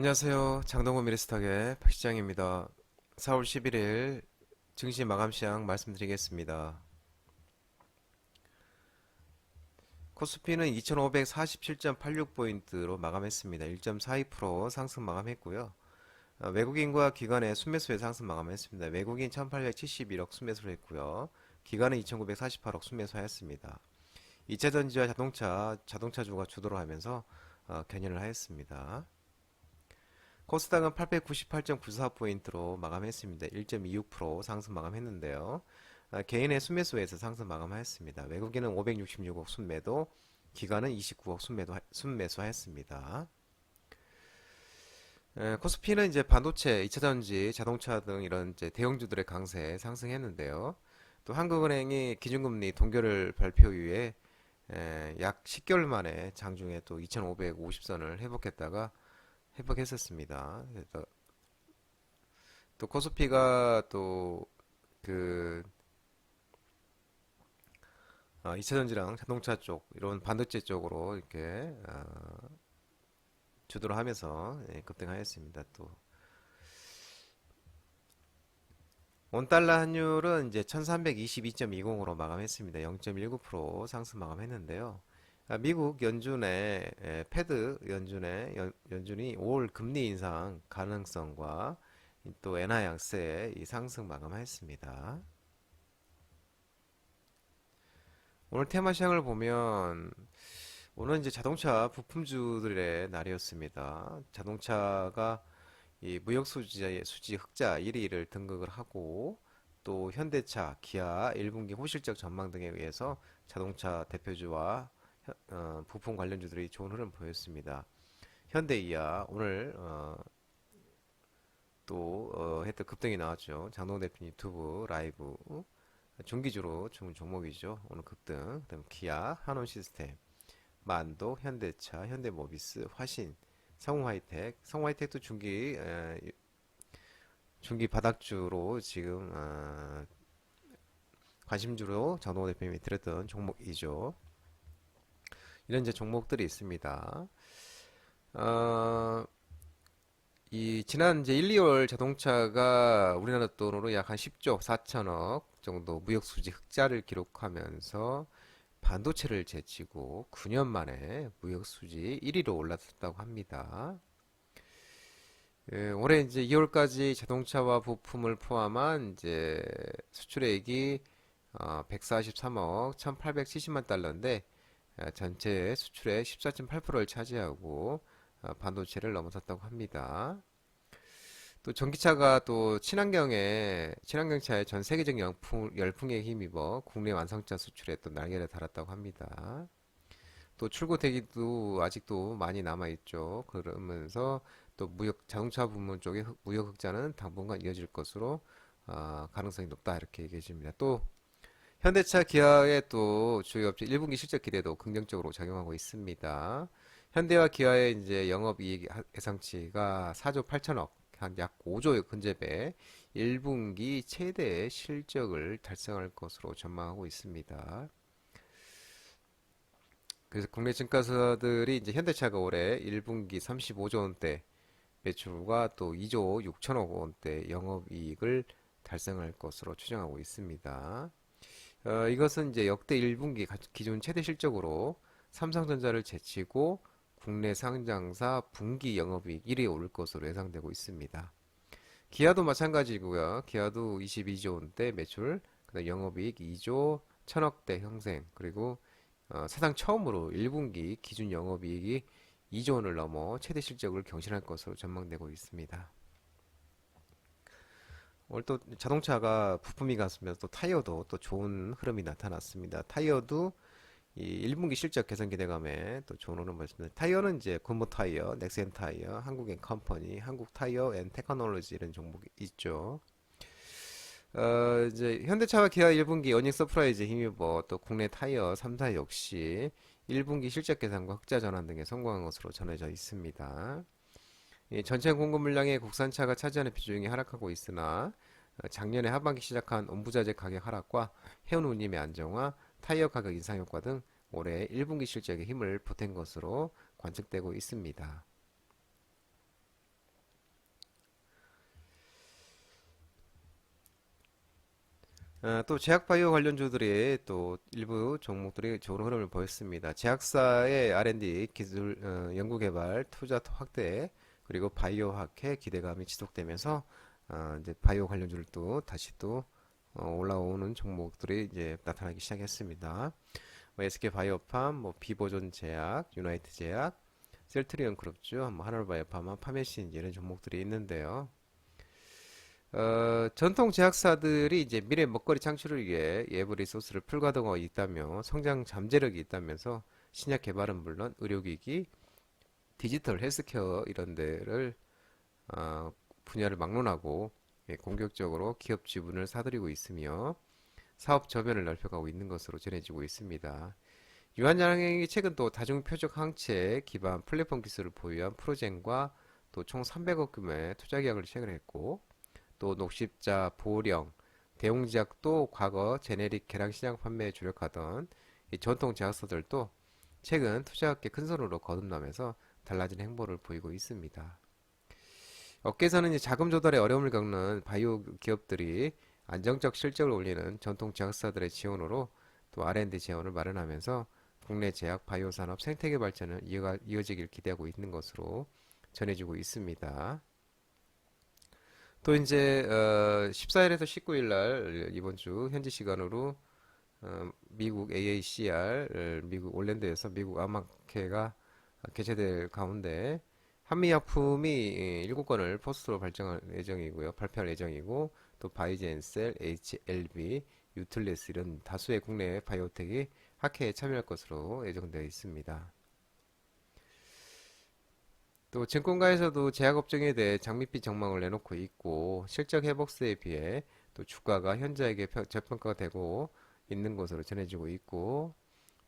안녕하세요. 장동건 미래스탁의 박시장입니다. 4월 11일 증시 마감 시황 말씀드리겠습니다. 코스피는 2547.86포인트로 마감했습니다. 1.42% 상승 마감했고요. 외국인과 기관의 순매수에 상승 마감했습니다. 외국인 1871억 순매수를 했고요. 기관은 2948억 순매수하였습니다. 2차전지와 자동차주가 주도를 하면서 견인을 하였습니다. 코스닥은 898.94포인트로 마감했습니다. 1.26% 상승 마감했는데요. 개인의 순매수에서 상승 마감하였습니다. 외국인은 566억 순매도, 기관은 29억 순매수하였습니다. 코스피는 이제 반도체, 2차전지, 자동차 등 이런 이제 대형주들의 강세에 상승했는데요. 또 한국은행이 기준금리 동결을 발표 이후에 약 10개월 만에 장중에 또 2,550선을 회복했었습니다. 그래서 또 코스피가 또그 2차전지랑 자동차 쪽 이런 반도체 쪽으로 이렇게 주도를 하면서 급등하였습니다. 또 원달러 환율은 이제 1322.20으로 마감했습니다. 0.19% 상승 마감했는데요. 미국 연준의 패드 연준이 5월 금리 인상 가능성과 또 엔화 양세의 이 상승 마감하였습니다. 오늘 테마 시황을 보면 오늘 이제 자동차 부품주들의 날이었습니다. 자동차가 이 무역 수지 흑자 1위를 등극을 하고 또 현대차, 기아 1분기 호실적 전망 등에 의해서 자동차 대표주와 부품 관련주들이 좋은 흐름 보였습니다. 현대이아 오늘 했던 급등이 나왔죠. 장동 대표 유튜브 라이브 중기주로 좋은 종목이죠. 오늘 급등. 그다음 기아, 한원시스템, 만도, 현대차, 현대모비스, 화신, 성우하이텍도 중기 바닥주로 지금 관심주로 장동 대표님이 드렸던 종목이죠. 이런 이제 종목들이 있습니다. 이 지난 이제 1, 2월 자동차가 우리나라 돈으로 약 한 10조 4천억 정도 무역 수지 흑자를 기록하면서 반도체를 제치고 9년 만에 무역 수지 1위로 올랐다고 합니다. 올해 이제 2월까지 자동차와 부품을 포함한 이제 수출액이 143억 1,870만 달러인데 전체 수출의 14.8%를 차지하고 반도체를 넘어섰다고 합니다. 또 전기차가 또 친환경차의 전 세계적 열풍에 힘입어 국내 완성차 수출에 또 날개를 달았다고 합니다. 또 출고 대기도 아직도 많이 남아 있죠. 그러면서 또 자동차 부문 쪽의 무역 흑자는 당분간 이어질 것으로 가능성이 높다 이렇게 얘기해 줍니다. 또 현대차, 기아의 또 주요 업체 1분기 실적 기대도 긍정적으로 작용하고 있습니다. 현대와 기아의 이제 영업이익 예상치가 4조 8천억, 한 약 5조 근접해 1분기 최대 실적을 달성할 것으로 전망하고 있습니다. 그래서 국내 증권사들이 이제 현대차가 올해 1분기 35조 원대 매출과 또 2조 6천억 원대 영업이익을 달성할 것으로 추정하고 있습니다. 이것은 이제 역대 1분기 기준 최대 실적으로 삼성전자를 제치고 국내 상장사 분기 영업이익 1위에 오를 것으로 예상되고 있습니다. 기아도 마찬가지고요. 기아도 22조 원대 매출, 그다음 영업이익 2조 1천억대 형성, 그리고 사상 처음으로 1분기 기준 영업이익이 2조 원을 넘어 최대 실적을 경신할 것으로 전망되고 있습니다. 오늘 또 자동차가 부품이 갔으면서 또 타이어도 또 좋은 흐름이 나타났습니다. 타이어도 이 1분기 실적 개선 기대감에 또 좋은 흐름 보였습니다. 타이어는 이제 군무 타이어, 넥센 타이어, 한국엔 컴퍼니, 한국 타이어 앤 테크놀로지 이런 종목이 있죠. 이제 현대차와 기아 1분기 어닝 서프라이즈 힘입어 또 국내 타이어 3사 역시 1분기 실적 개선과 흑자 전환 등에 성공한 것으로 전해져 있습니다. 전체 공급 물량의 국산차가 차지하는 비중이 하락하고 있으나 작년에 하반기 시작한 온부자재 가격 하락과 해운 운임의 안정화, 타이어 가격 인상 효과 등 올해 1분기 실적에 힘을 보탠 것으로 관측되고 있습니다. 또 제약바이오 관련주들이 또 일부 종목들이 좋은 흐름을 보였습니다. 제약사의 R&D 기술 연구개발 투자 확대 그리고 바이오학회 기대감이 지속되면서 이제 바이오 관련주들도 다시 또 올라오는 종목들이 이제 나타나기 시작했습니다. 뭐 SK바이오팜, 뭐 비보존 제약, 유나이트 제약, 셀트리온 그룹주, 뭐 하나바이오파마, 파메신 이런 종목들이 있는데요. 전통 제약사들이 이제 미래 먹거리 창출을 위해 예부 리소스를 풀가동하고 있다며 성장 잠재력이 있다면서 신약 개발은 물론 의료기기, 디지털 헬스케어 이런 데를 분야를 막론하고 공격적으로 기업 지분을 사들이고 있으며 사업 저변을 넓혀가고 있는 것으로 전해지고 있습니다. 유한양행이 최근 또 다중표적 항체 기반 플랫폼 기술을 보유한 프로젠과 또 총 300억 규모의 투자 계약을 체결했고 또 녹십자, 보령, 대웅제약도 과거 제네릭 계량 시장 판매에 주력하던 이 전통 제약사들도 최근 투자업계 큰 손으로 거듭나면서 달라진 행보를 보이고 있습니다. 업계에서는 이제 자금 조달에 어려움을 겪는 바이오 기업들이 안정적 실적을 올리는 전통 제약사들의 지원으로 또 R&D 재원을 마련하면서 국내 제약 바이오 산업 생태계 발전을 이어지길 기대하고 있는 것으로 전해지고 있습니다. 또 이제 14일에서 19일 날 이번 주 현지 시간으로 미국 AACR 미국 올랜드에서 미국 암학회가 개최될 가운데 한미약품이 7건을 포스트로 발표할 예정이고 또 바이젠셀, HLB, 유틀레스 이런 다수의 국내 바이오텍이 학회에 참여할 것으로 예정되어 있습니다. 또 증권가에서도 제약업종에 대해 장밋빛 전망을 내놓고 있고 실적 회복세에 비해 또 주가가 현저하게 저평가가 되고 있는 것으로 전해지고 있고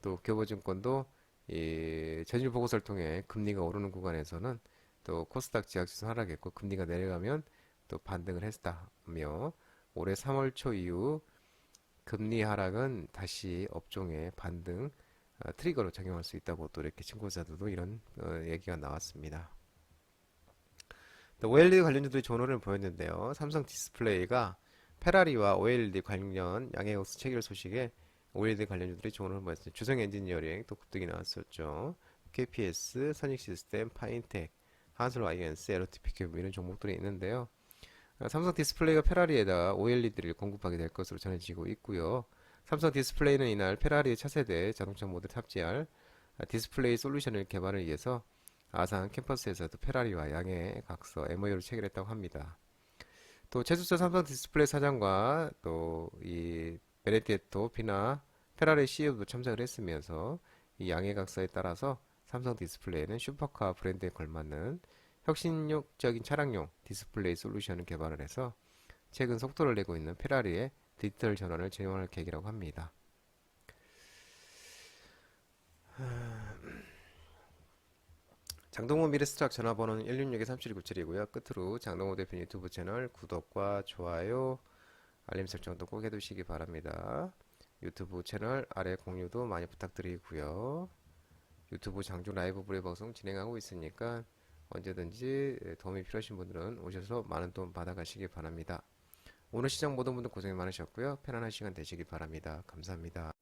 또 교보증권도 이 전일 보고서를 통해 금리가 오르는 구간에서는 또 코스닥 지수는 하락했고 금리가 내려가면 또 반등을 했다며 올해 3월 초 이후 금리 하락은 다시 업종의 반등 트리거로 작용할 수 있다고 또 이렇게 친구자들도 이런 얘기가 나왔습니다. 또 OLED 관련주들이 좋은 흐름을 보였는데요. 삼성 디스플레이가 페라리와 OLED 관련 양해국수 체결 소식에 OLED 관련주들이 좋은 흐름을 보였습니다. 주성 엔지니어링 또 급등이 나왔었죠. KPS, 선익시스템, 파인텍, 한솔 아이언스, LOTPQ 이런 종목들이 있는데요. 삼성 디스플레이가 페라리에다가 OLED를 공급하게 될 것으로 전해지고 있고요. 삼성 디스플레이는 이날 페라리의 차세대 자동차 모드를 탑재할 디스플레이 솔루션을 개발을 위해서 아산 캠퍼스에서도 페라리와 양해 각서 MOU를 체결했다고 합니다. 또 최수철 삼성 디스플레이 사장과 또 이 베네디에토 피나 페라리 CEO도 참석을 했으면서 이 양해 각서에 따라서 삼성 디스플레이는 슈퍼카 브랜드에 걸맞는 혁신적인 차량용 디스플레이 솔루션을 개발을 해서 최근 속도를 내고 있는 페라리의 디지털 전환을 제공할 계획이라고 합니다. 장동호 미래스트락 전화번호는 166-3797이고요. 끝으로 장동호 대표 유튜브 채널 구독과 좋아요, 알림 설정도 꼭 해두시기 바랍니다. 유튜브 채널 아래 공유도 많이 부탁드리고요. 유튜브 장중 라이브 브레 방송 진행하고 있으니까 언제든지 도움이 필요하신 분들은 오셔서 많은 도움 받아가시기 바랍니다. 오늘 시장 모든 분들 고생 많으셨고요. 편안한 시간 되시기 바랍니다. 감사합니다.